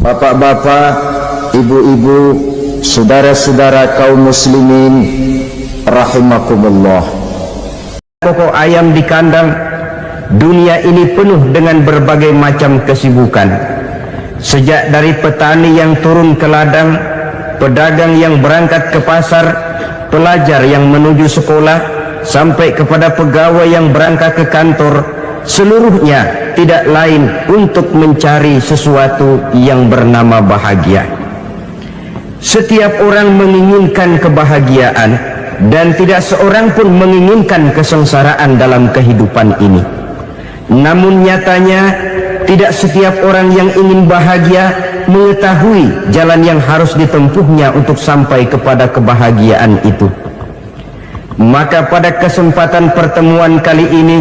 Bapak-bapak, ibu-ibu, saudara-saudara kaum muslimin rahimakumullah. Pokok ayam di kandang, dunia ini penuh dengan berbagai macam kesibukan. Sejak dari petani yang turun ke ladang, pedagang yang berangkat ke pasar, pelajar yang menuju sekolah, sampai kepada pegawai yang berangkat ke kantor, seluruhnya tidak lain untuk mencari sesuatu yang bernama bahagia. Setiap orang menginginkan kebahagiaan, dan tidak seorang pun menginginkan kesengsaraan dalam kehidupan ini. Namun nyatanya tidak setiap orang yang ingin bahagia mengetahui jalan yang harus ditempuhnya untuk sampai kepada kebahagiaan itu. Maka pada kesempatan pertemuan kali ini,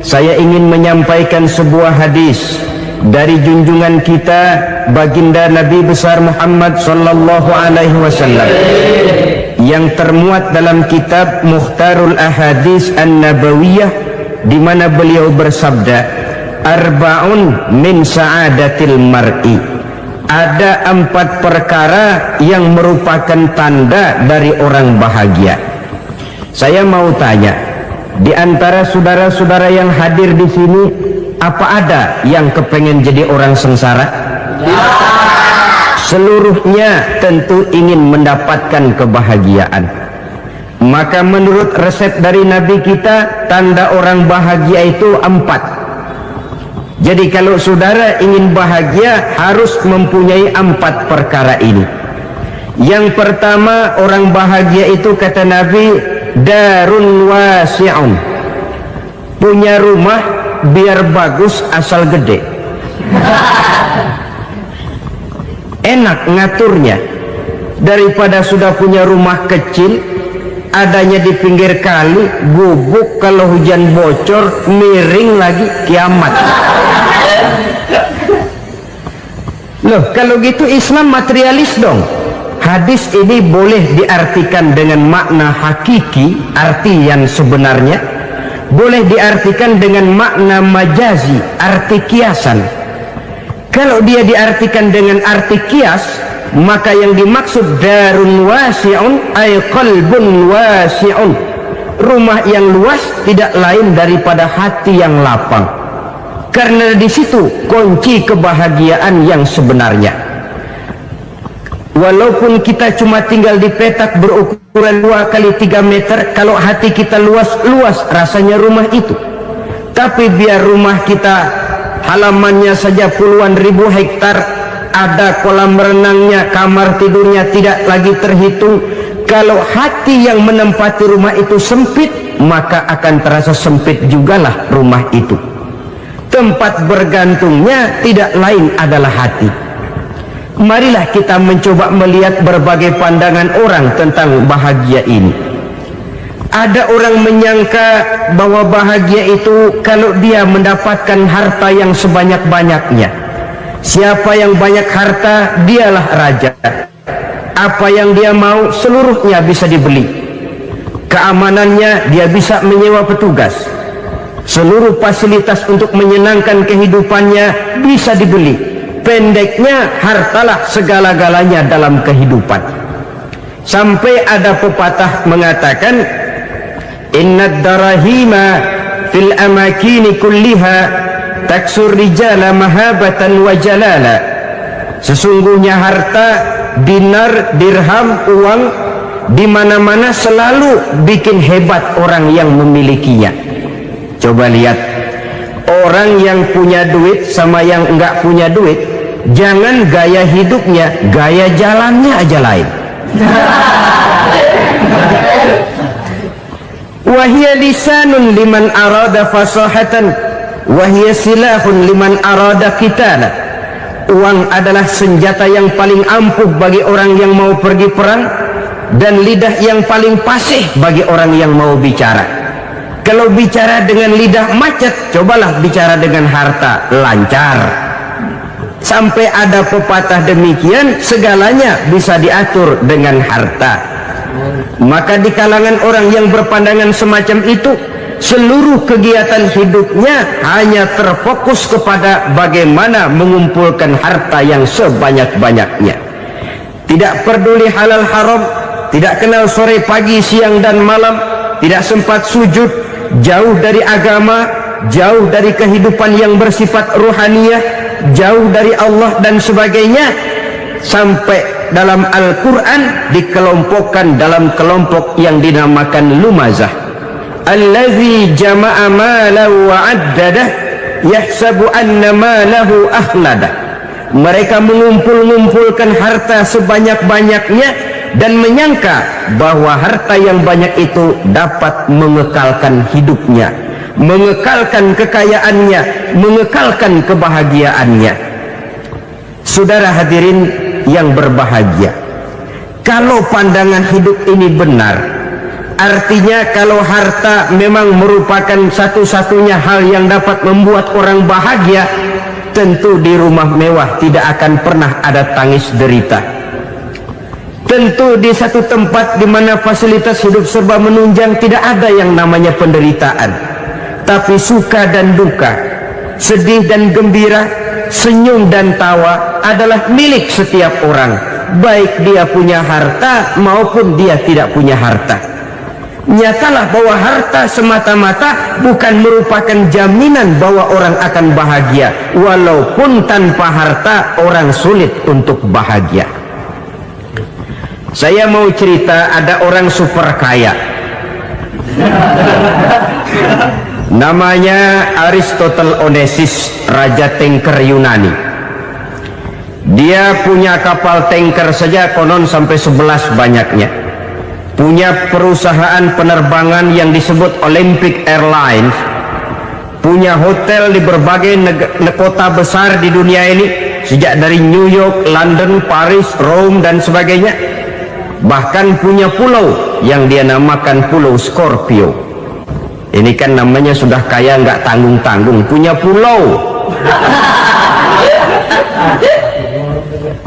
saya ingin menyampaikan sebuah hadis dari junjungan kita baginda Nabi besar Muhammad sallallahu alaihi wasallam yang termuat dalam kitab Mukhtarul Ahadits An-Nabawiyah, di mana beliau bersabda, arba'un min sa'adatil mar'i. Ada 4 perkara yang merupakan tanda dari orang bahagia. Saya mau tanya, di antara saudara-saudara yang hadir di sini, apa ada yang kepengen jadi orang sengsara? Ya. Seluruhnya tentu ingin mendapatkan kebahagiaan. Maka menurut resep dari Nabi kita, tanda orang bahagia itu 4. Jadi kalau saudara ingin bahagia, harus mempunyai 4 perkara ini. Yang pertama, orang bahagia itu kata Nabi, darun wasi'un. Punya rumah biar bagus asal gede. Enak ngaturnya, daripada sudah punya rumah kecil, adanya di pinggir kali, gubuk, kalau hujan bocor, miring lagi, kiamat. Loh, kalau gitu Islam materialis dong. Hadis ini boleh diartikan dengan makna hakiki, arti yang sebenarnya, boleh diartikan dengan makna majazi, arti kiasan. Kalau dia diartikan dengan arti kias, maka yang dimaksud darun wasi'un ay qalbun wasi'un. Rumah yang luas tidak lain daripada hati yang lapang. Karena di situ kunci kebahagiaan yang sebenarnya. Walaupun kita cuma tinggal di petak berukuran 2 kali 3 meter, kalau hati kita luas rasanya rumah itu. Tapi biar rumah kita halamannya saja puluhan ribu hektar, ada kolam renangnya, kamar tidurnya tidak lagi terhitung. Kalau hati yang menempati rumah itu sempit, maka akan terasa sempit jugalah rumah itu. Tempat bergantungnya tidak lain adalah hati. Marilah kita mencoba melihat berbagai pandangan orang tentang bahagia ini. Ada orang menyangka bahwa bahagia itu kalau dia mendapatkan harta yang sebanyak-banyaknya. Siapa yang banyak harta, dialah raja. Apa yang dia mau, seluruhnya bisa dibeli. Keamanannya, dia bisa menyewa petugas. Seluruh fasilitas untuk menyenangkan kehidupannya bisa dibeli. Pendeknya, hartalah segala-galanya dalam kehidupan. Sampai ada pepatah mengatakan, innad darahima fil amakini kulliha taksur rijala mahabatan wa jalala. Sesungguhnya harta, dinar, dirham, uang di mana-mana selalu bikin hebat orang yang memilikinya. Coba lihat, orang yang punya duit sama yang enggak punya duit, jangan gaya hidupnya, gaya jalannya aja lain. Wahia lisanun liman arada fasahatan, wahia silahun liman arada qitala. Uang adalah senjata yang paling ampuh bagi orang yang mau pergi perang, dan lidah yang paling fasih bagi orang yang mau bicara. Kalau bicara dengan lidah macet, cobalah bicara dengan harta, lancar. Sampai ada pepatah demikian, segalanya bisa diatur dengan harta. Maka di kalangan orang yang berpandangan semacam itu, seluruh kegiatan hidupnya hanya terfokus kepada bagaimana mengumpulkan harta yang sebanyak-banyaknya. Tidak peduli halal haram, tidak kenal sore pagi siang dan malam, tidak sempat sujud, jauh dari agama, jauh dari kehidupan yang bersifat ruhaniyah, jauh dari Allah dan sebagainya, sampai dalam Al-Quran dikelompokkan dalam kelompok yang dinamakan lumazah. Allazi jama'a malahu wa 'addadah yahsabu anna malahu akhladah. Mereka mengumpul-ngumpulkan harta sebanyak-banyaknya dan menyangka bahwa harta yang banyak itu dapat mengekalkan hidupnya, mengekalkan kekayaannya, mengekalkan kebahagiaannya. Saudara hadirin yang berbahagia, kalau pandangan hidup ini benar, artinya kalau harta memang merupakan satu-satunya hal yang dapat membuat orang bahagia, tentu di rumah mewah tidak akan pernah ada tangis derita. Tentu di satu tempat di mana fasilitas hidup serba menunjang tidak ada yang namanya penderitaan. Tapi suka dan duka, sedih dan gembira, senyum dan tawa adalah milik setiap orang, baik dia punya harta maupun dia tidak punya harta. Nyatalah bahwa harta semata-mata bukan merupakan jaminan bahwa orang akan bahagia, walaupun tanpa harta orang sulit untuk bahagia. Saya mau cerita, ada orang super kaya namanya Aristotle Onassis, raja tanker Yunani. Dia punya kapal tanker saja konon sampai 11 banyaknya, punya perusahaan penerbangan yang disebut Olympic Airlines, punya hotel di berbagai kota besar di dunia ini, sejak dari New York, London, Paris, Rome dan sebagainya. Bahkan punya pulau yang dia namakan Pulau Scorpio. Ini kan namanya sudah kaya nggak tanggung-tanggung, punya pulau.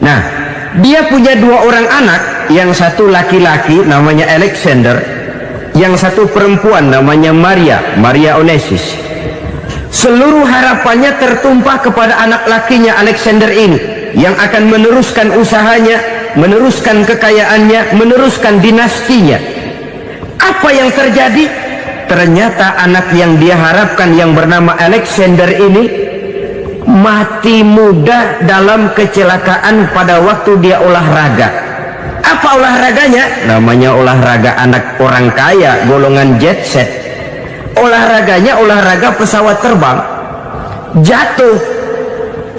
Nah, dia punya 2 orang anak, yang satu laki-laki namanya Alexander, yang satu perempuan namanya Maria Onassis. Seluruh harapannya tertumpah kepada anak lakinya Alexander ini, yang akan meneruskan usahanya, meneruskan kekayaannya, meneruskan dinastinya. Apa yang terjadi? Ternyata anak yang dia harapkan yang bernama Alexander ini mati muda dalam kecelakaan pada waktu dia olahraga. Apa olahraganya? Namanya olahraga anak orang kaya, golongan jet set. Olahraganya olahraga pesawat terbang. Jatuh,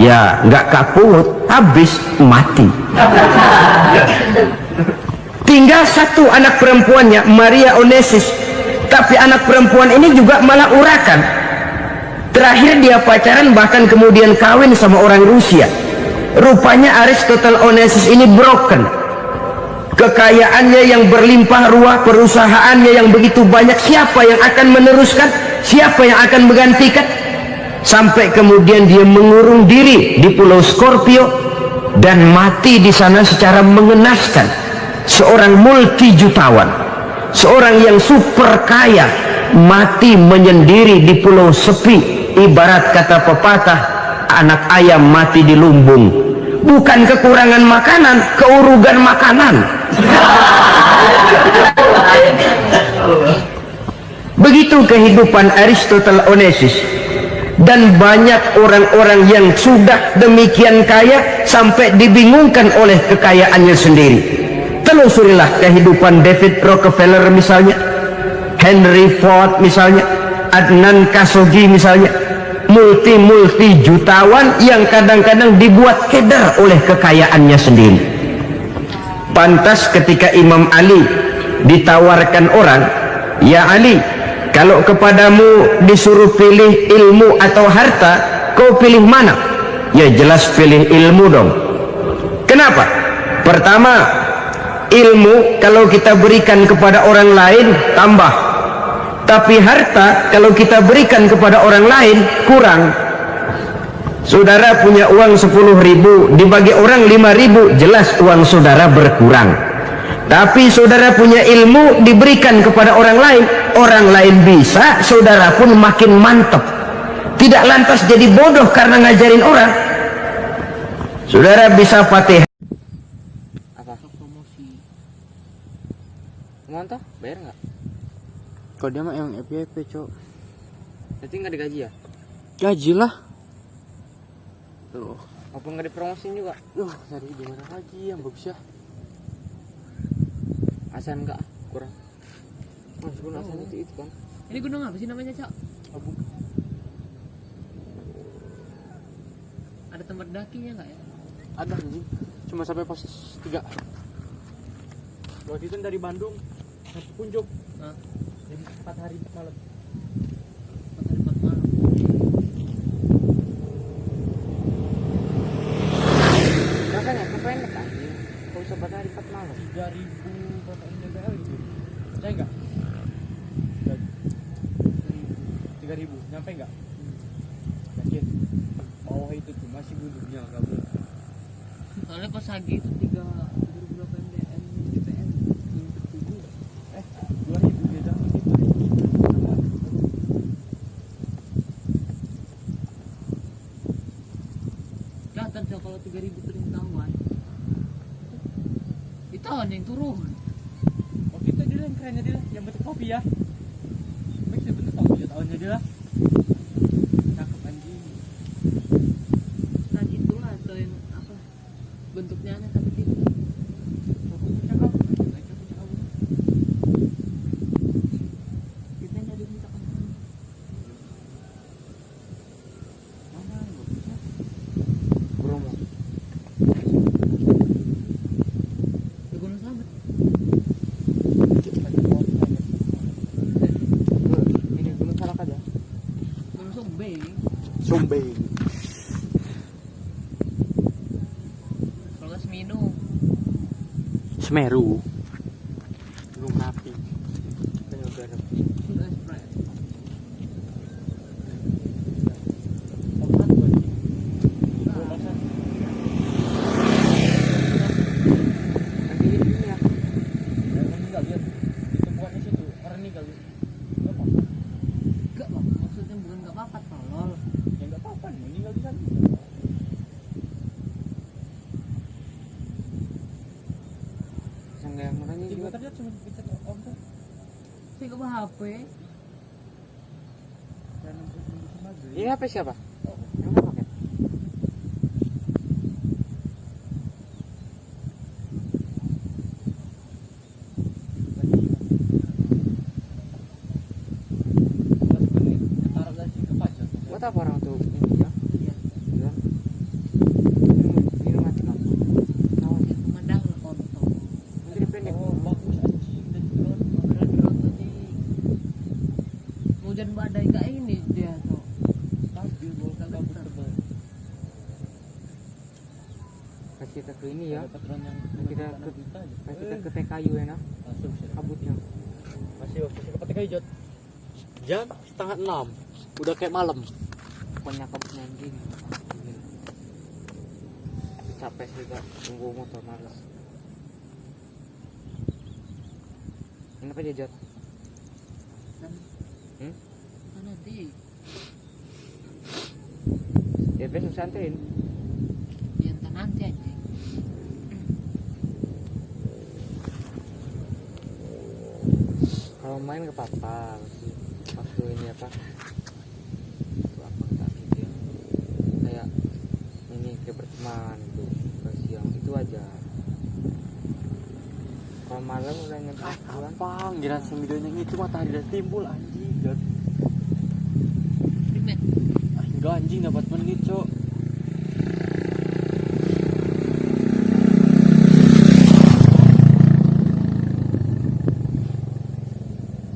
ya nggak kaput, habis mati. Tinggal satu anak perempuannya, Maria Onassis. Tapi anak perempuan ini juga malah urakan. Terakhir dia pacaran, bahkan kemudian kawin sama orang Rusia. Rupanya Aristotle Onassis ini broken. Kekayaannya yang berlimpah ruah, perusahaannya yang begitu banyak, siapa yang akan meneruskan? Siapa yang akan menggantikan? Sampai kemudian dia mengurung diri di Pulau Scorpio dan mati di sana secara mengenaskan. Seorang multi-jutawan, seorang yang super kaya, mati menyendiri di pulau sepi. Ibarat kata pepatah, anak ayam mati di lumbung. Bukan kekurangan makanan, keurugan makanan. Begitu kehidupan Aristotle Onassis. Dan banyak orang-orang yang sudah demikian kaya sampai dibingungkan oleh kekayaannya sendiri. Telusurilah kehidupan David Rockefeller misalnya, Henry Ford misalnya, Adnan Khashoggi misalnya, multi jutawan yang kadang-kadang dibuat keder oleh kekayaannya sendiri. Pantas ketika Imam Ali ditawarkan orang, ya Ali, kalau kepadamu disuruh pilih ilmu atau harta, kau pilih mana? Ya jelas pilih ilmu dong. Kenapa? Pertama, ilmu kalau kita berikan kepada orang lain tambah, tapi harta kalau kita berikan kepada orang lain kurang. Saudara punya uang 10.000, dibagi orang 5.000, jelas uang saudara berkurang. Tapi saudara punya ilmu diberikan kepada orang lain bisa, saudara pun makin mantap. Tidak lantas jadi bodoh karena ngajarin orang. Saudara bisa Fatihah. Apa? Promosi. Mantap, bayar nggak? Kalau dia mah yang FYP, Cok. Berarti nggak digaji ya? Gaji lah. Tuh. Apa nggak dipromosin juga? Cari di mana lagi yang bagus ya? Asan nggak? Kurang. Mas gunung asan itu kan? Ini gunung apa sih namanya, Cok? Abu. Ada tempat dakinya nggak ya? Ada anjing. Cuma sampai pos 3. Waktu itu dari Bandung sampai Puncak. Hah? Jadi 4 hari 4 malam. 4 hari 4 malam. Rasanya kependek anjing. Kau bisa 4 hari 4 malam. 3.000 berapa MDPL gitu. Percaya enggak? 3.000 nyampe enggak? Yakin? Bawah itu tuh masih gunungnya kabel. Soalnya pas lagi itu 3 berapa MDPL yang tertuju. 2.000 beda gitu. Kelihatan, Cok, kalau 3.000 turun tahuan. Itu awan yang turun. Waktu itu dia yang kerennya dia yang bentuk kopi ya. Baik dia bentuk kopi ya tahunnya dia. Cakep anjing. Nah gitulah atau yang apa bentuknya aneh tapi gitu. Pokoknya cakep. Cakep. Kita nyari minta kan. Mana yang bagusnya? Bromo. Ke Gunung Slamet. Ini Gunung Salak aja. Gunung Sombeng. Sombeng. Kalau nggak Seminu. Semeru. Gunung Merapi. Penyegaran. Sudah spray. Lompat gua anjing. Nah, Lompat. Nanti ini ya. Yang meninggal dia. Ditemukannya situ. Orang meninggal dia. Enggak apa-apa. enggak bang, maksudnya bukan nggak apa-apa tolol. Ya enggak apa-apa, meninggal di sana. Sangga yang orangnya Anjing juga. gua tadi cuma bisa om tuh. Saya ke HP. Dan nunggu maghrib. Ini HP siapa? Yang mana pakai? Buat apa orang tuh ini ya? Iya. Ya. Ini mati kan? Tahu sih. Mandang lah kontol. Jadi pendek. Oh, bagus anjing dan drone. Drone tadi hujan badai kayak ini dia tuh. Stabil, bawa kabut tebal. Kasih kita ke ini ya. Dapat drone yang Kita ke- 6 juta aja. Kasih kita ke TKU ya nah. Langsung sih. Kabutnya. Masih waktu saya ke PTKI Jot. Jam 5:30. Udah kayak malam. Pokoknya kabutnya anjing. Capek juga tunggu motor males. Kenapa dia Jot? Dan Hmm? nanti Ya besok saya anterin. ya entar nanti aja. Kalau main gak apa-apa sih. Waktu ini apa? Itu apa tadi dia? Kayak ini kayak berteman gitu. Ke siang itu aja. Kalau malam udah nyebrang pulang. Gampang, kira videonya itu matahari udah timbul anjing. Jot. Primet. Enggak anjing dapat menit, Cok.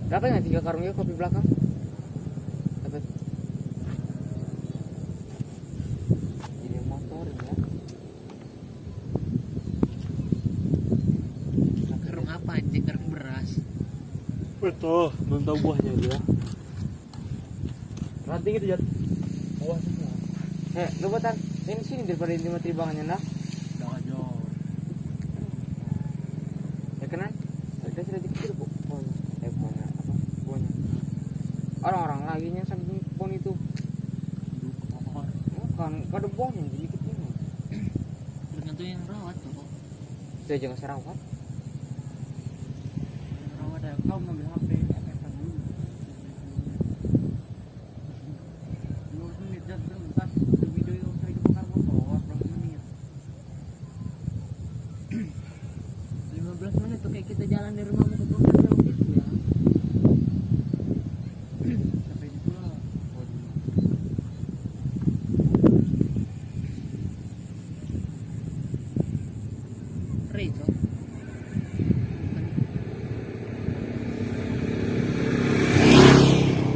Berapa ya 3 karungnya kopi belakang? Dapat. Jadi motor ya. Karung apa anjing? Karung beras. Betul, belum tahu buahnya dia. Ranting itu Jot. Buah semua. Lu buatan ini sini daripada ini mati bangannya nah. Jangan jauh. Ya kena orang-orang lagi yang sambil pon itu kan kada bong yang dikit ini Tergantung yang rawat tuh. saya jangan serawat Rawat ada kau ngambil HP efekan dulu. 2 menit dan bentar video yang sering dibongkar motor berapa menit? 15 menit tuh kayak kita jalan dari rumah ke Bogor jauh gitu ya. Sampai di pulau. Rezo.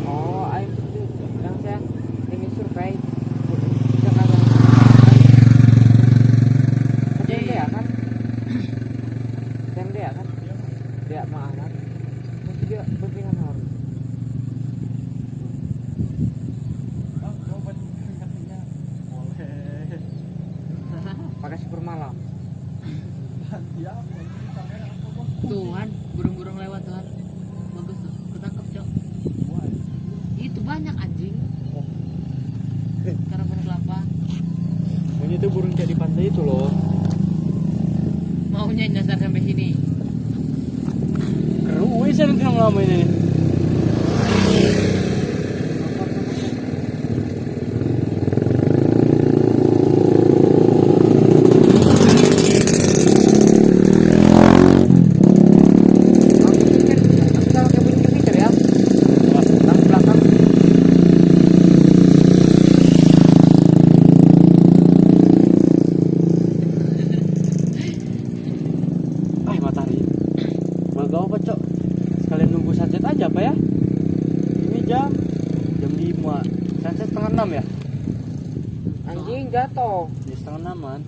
oh ayo itu yang saya ini survei Jakarta ya kan dia kan dia maaf kan mesti dia berpingan harus Oh, coba katanya. Boleh. pakai super malam Ya, kamera apa bos? Tuhan, burung-burung lewat Tuhan. Bagus tuh, ketangkep Cok. Itu banyak anjing. Sekarang burung kelapa. Pokoknya itu burung kayak di pantai itu loh. Maunya nyasar sampai sini. Keruwe sih nanti lama ini. kalau kayak bunyi komputer ya belakang Matahari. Bagau apa, Cok? Sekalian nunggu sunset aja apa ya? Ini jam 5. Sunset setengah 6 ya? anjing jatuh Di setengah 6-an.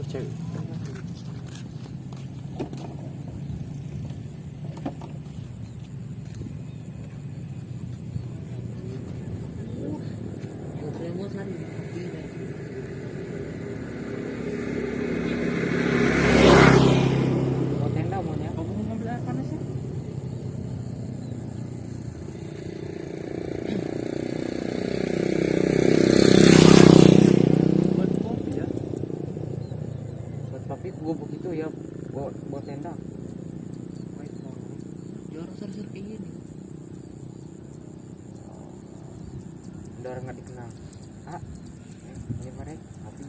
Tuh cewek. Remosan. mau tenda maunya Kamu mau ngambil air panas ya? Buat kopi ya? buat papi gubuk itu ya buat tenda Ya orang sar-sar kayak gini. ada orang nggak dikenal ini mereka papi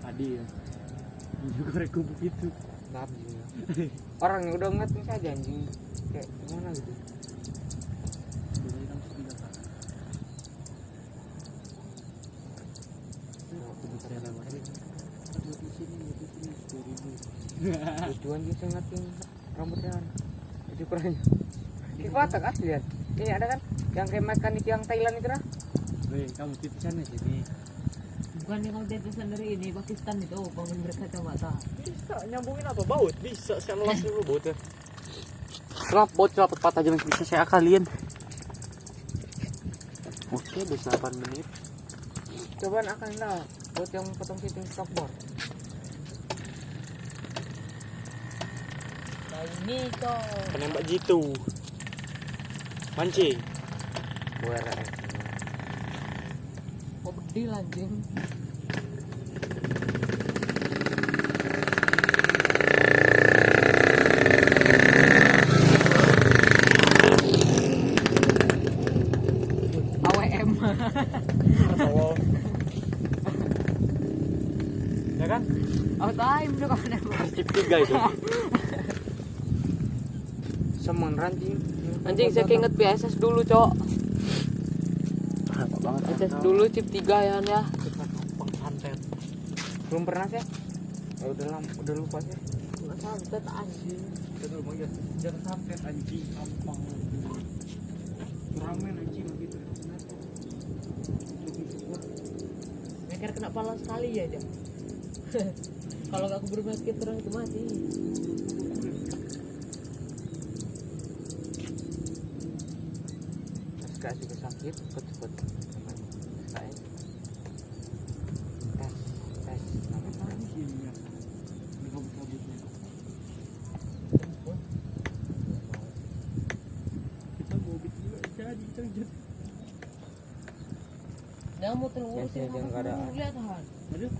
Tadi ya. Ini juga rekubuk itu. nggak anjing ya. orang yang udah ngatain saja anjing kayak gimana gitu Jadi kamu sudah kan? Saya lewat ini. Aduh di sini 10.000. tujuan juga ngatain rambutnya itu kurangnya Kifatak asli ya ini ada kan yang kayak mekanik yang Thailand itu lah Weh, kamu titisan di sini. Bukannya kamu tetesan dari ini Pakistan itu bangun berkacamata. Bisa nyambungin apa baut? Bisa saya lelas dulu baut ya. Baut celaput patah jangan bisa saya akalin. Oke, udah 8 menit. cobaan akan lah buat yang potong siting stopboard Nah ini kok. Penembak jitu. Mancing. buat Kok bedil anjing. AWM. Ya kan? Oh time tuh kan. Artip 3 itu. semen ranjing anjing saya keinget PSS dulu cok Apa banget PSS dulu chip 3 ya ya santet. belum pernah sih udah lupa sih Nggak santet anjing. Betul bang ya. Jangan santet anjing gampang. Ramen anjing gitu. Mikir kena pala sekali ya dia. Kalau nggak keburu basket terang itu mati. Gak juga sakit cepet saya tes namanya Ini ya. Ini kabut-kabutnya. Kita bobit juga jadi. Dia mau terusin Biasanya dia nggak ada. lihat Han. Aduh.